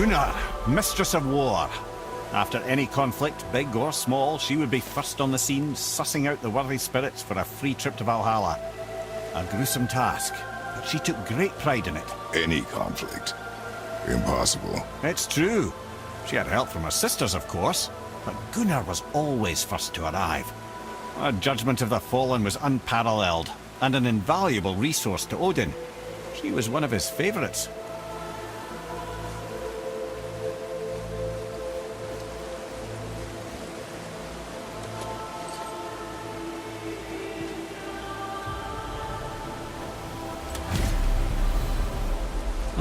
Gunnar, Mistress of War. After any conflict, big or small, she would be first on the scene, sussing out the worthy spirits for a free trip to Valhalla. A gruesome task, but she took great pride in it. Any conflict. Impossible. It's true. She had help from her sisters, of course, but Gunnar was always first to arrive. Her judgment of the fallen was unparalleled, and an invaluable resource to Odin. She was one of his favourites.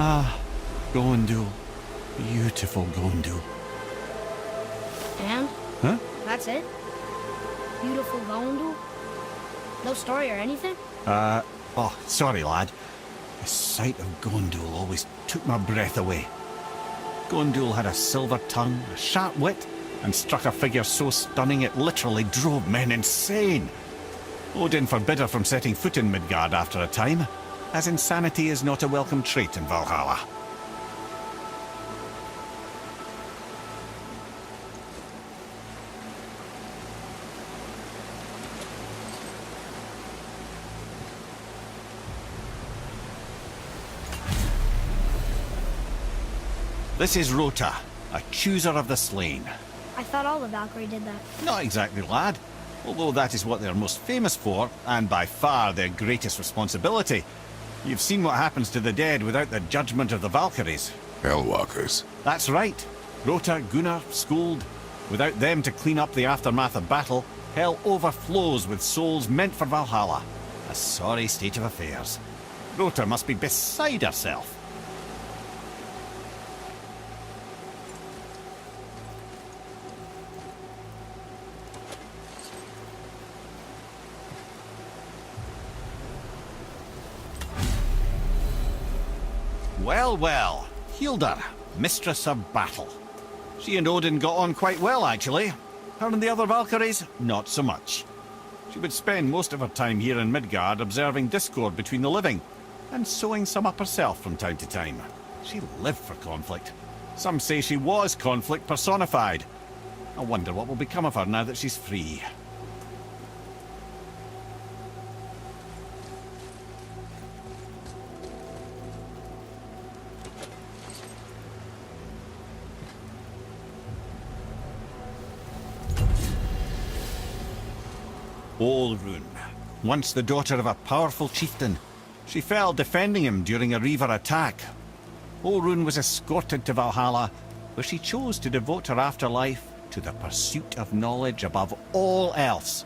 Ah, Gondul. Beautiful Gondul. And? Huh? That's it? Beautiful Gondul? No story or anything? Oh, sorry, lad. The sight of Gondul always took my breath away. Gondul had a silver tongue, a sharp wit, and struck a figure so stunning it literally drove men insane. Odin forbid her from setting foot in Midgard after a time, as insanity is not a welcome trait in Valhalla. This is Rota, accuser of the slain. I thought all the Valkyrie did that. Not exactly, lad. Although that is what they're most famous for, and by far their greatest responsibility. You've seen what happens to the dead without the judgment of the Valkyries. Hellwalkers. That's right. Rota, Gunnar, Skuld. Without them to clean up the aftermath of battle, hell overflows with souls meant for Valhalla. A sorry state of affairs. Rota must be beside herself. Well, well, Hildr, Mistress of Battle. She and Odin got on quite well, actually. Her and the other Valkyries, not so much. She would spend most of her time here in Midgard observing discord between the living, and sewing some up herself from time to time. She lived for conflict. Some say she was conflict personified. I wonder what will become of her now that she's free. Olrun, once the daughter of a powerful chieftain. She fell defending him during a Reaver attack. Olrun was escorted to Valhalla, where she chose to devote her afterlife to the pursuit of knowledge above all else.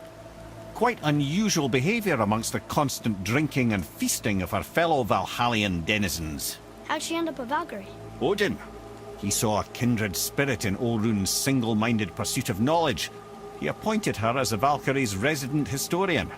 Quite unusual behaviour amongst the constant drinking and feasting of her fellow Valhallian denizens. How'd she end up a Valkyrie? Odin. He saw a kindred spirit in Olrun's single-minded pursuit of knowledge. He appointed her as the Valkyrie's resident historian.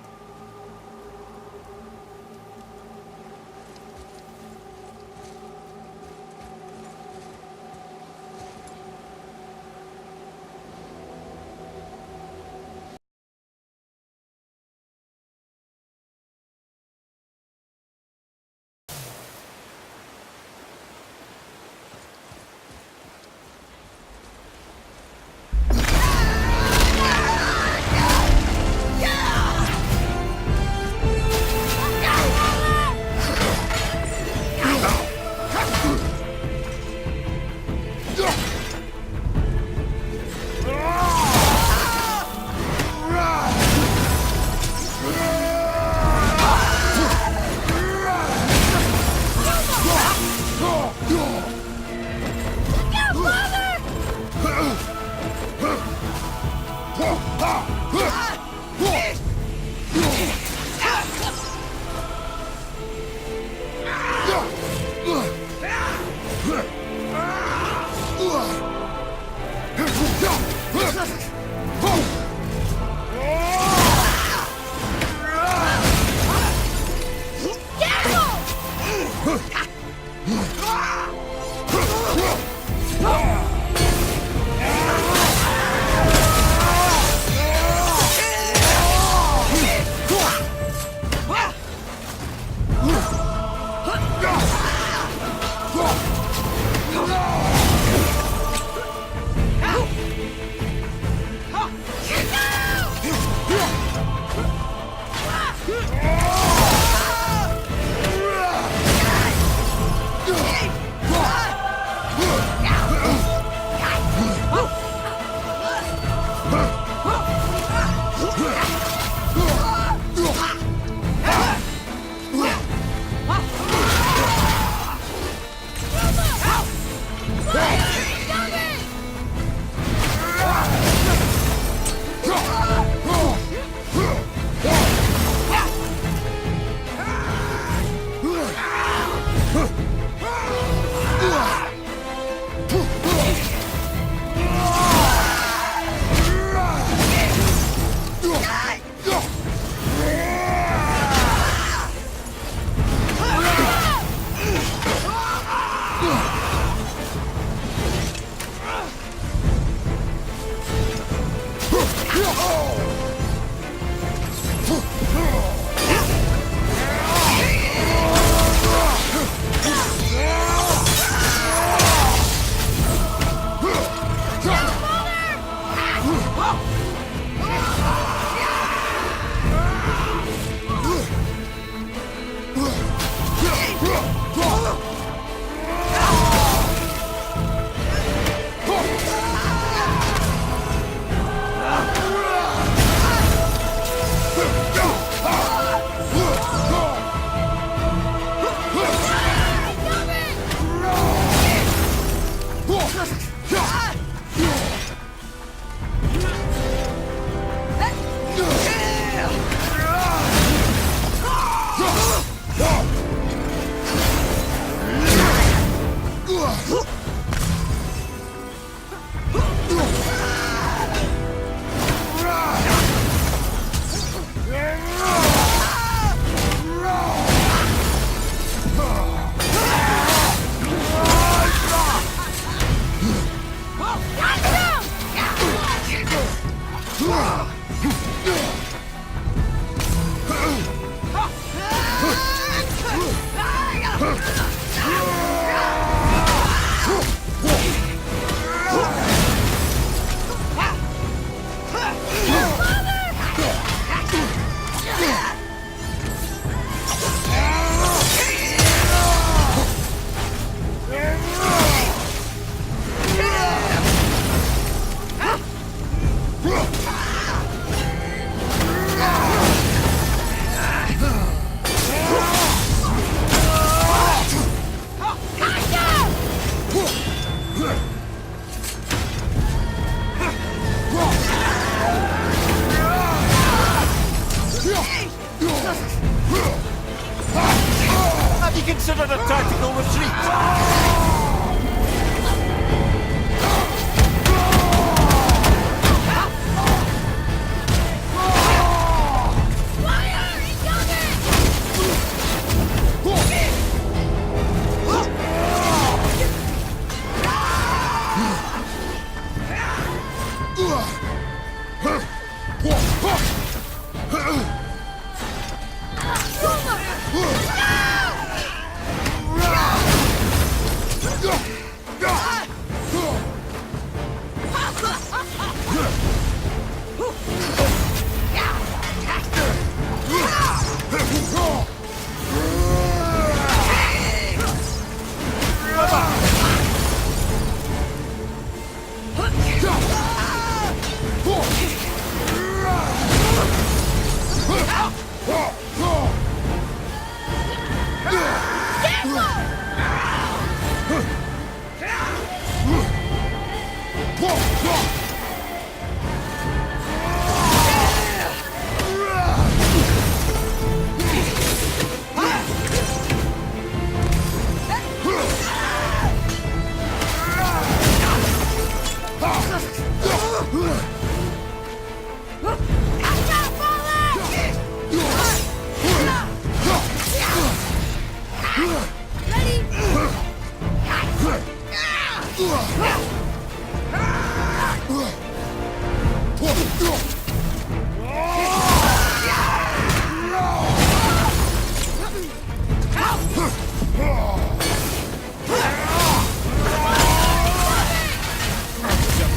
Have you considered a tactical retreat?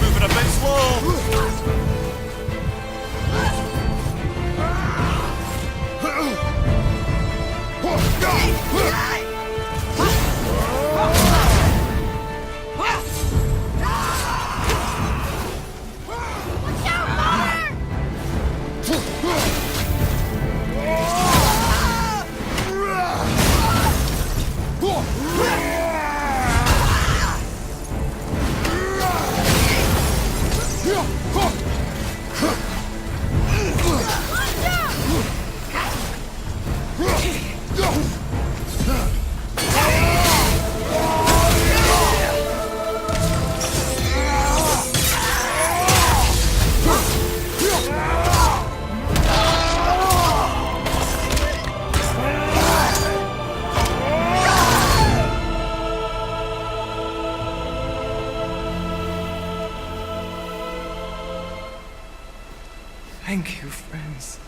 Moving a bit slow. Thank you, friends.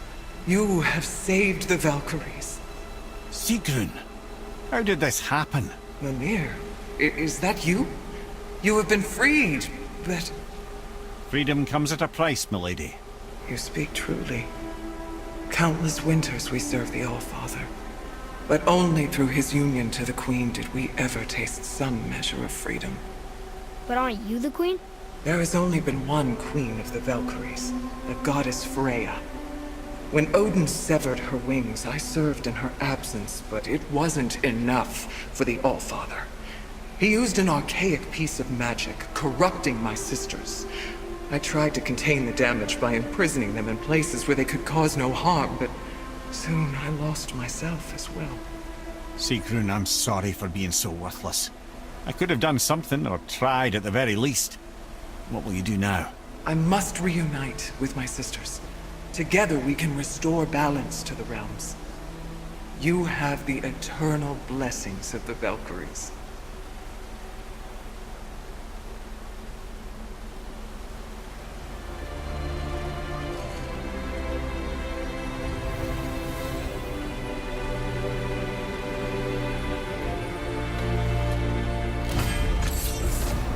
You have saved the Valkyries. Sigrun, how did this happen? Mimir, is that you? You have been freed, but... Freedom comes at a price, milady. You speak truly. Countless winters we served the All-Father. But only through his union to the Queen did we ever taste some measure of freedom. But aren't you the queen? There has only been one Queen of the Valkyries, the goddess Freya. When Odin severed her wings, I served in her absence, but it wasn't enough for the All-Father. He used an archaic piece of magic, corrupting my sisters. I tried to contain the damage by imprisoning them in places where they could cause no harm, but soon I lost myself as well. Sigrun, I'm sorry for being so worthless. I could have done something, or tried at the very least. What will you do now? I must reunite with my sisters. Together we can restore balance to the realms. You have the eternal blessings of the Valkyries.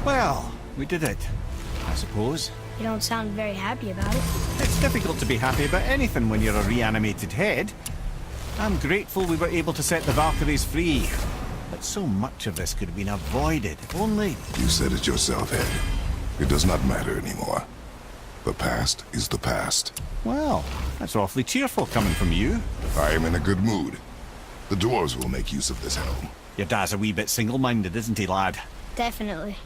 Well, we did it, I suppose. You don't sound very happy about it. It's difficult to be happy about anything when you're a reanimated head. I'm grateful we were able to set the Valkyries free. But so much of this could have been avoided, if only... You said it yourself, Ed. It does not matter anymore. The past is the past. Well, that's awfully cheerful coming from you. I am in a good mood. The dwarves will make use of this helm. Your dad's a wee bit single-minded, isn't he, lad? Definitely.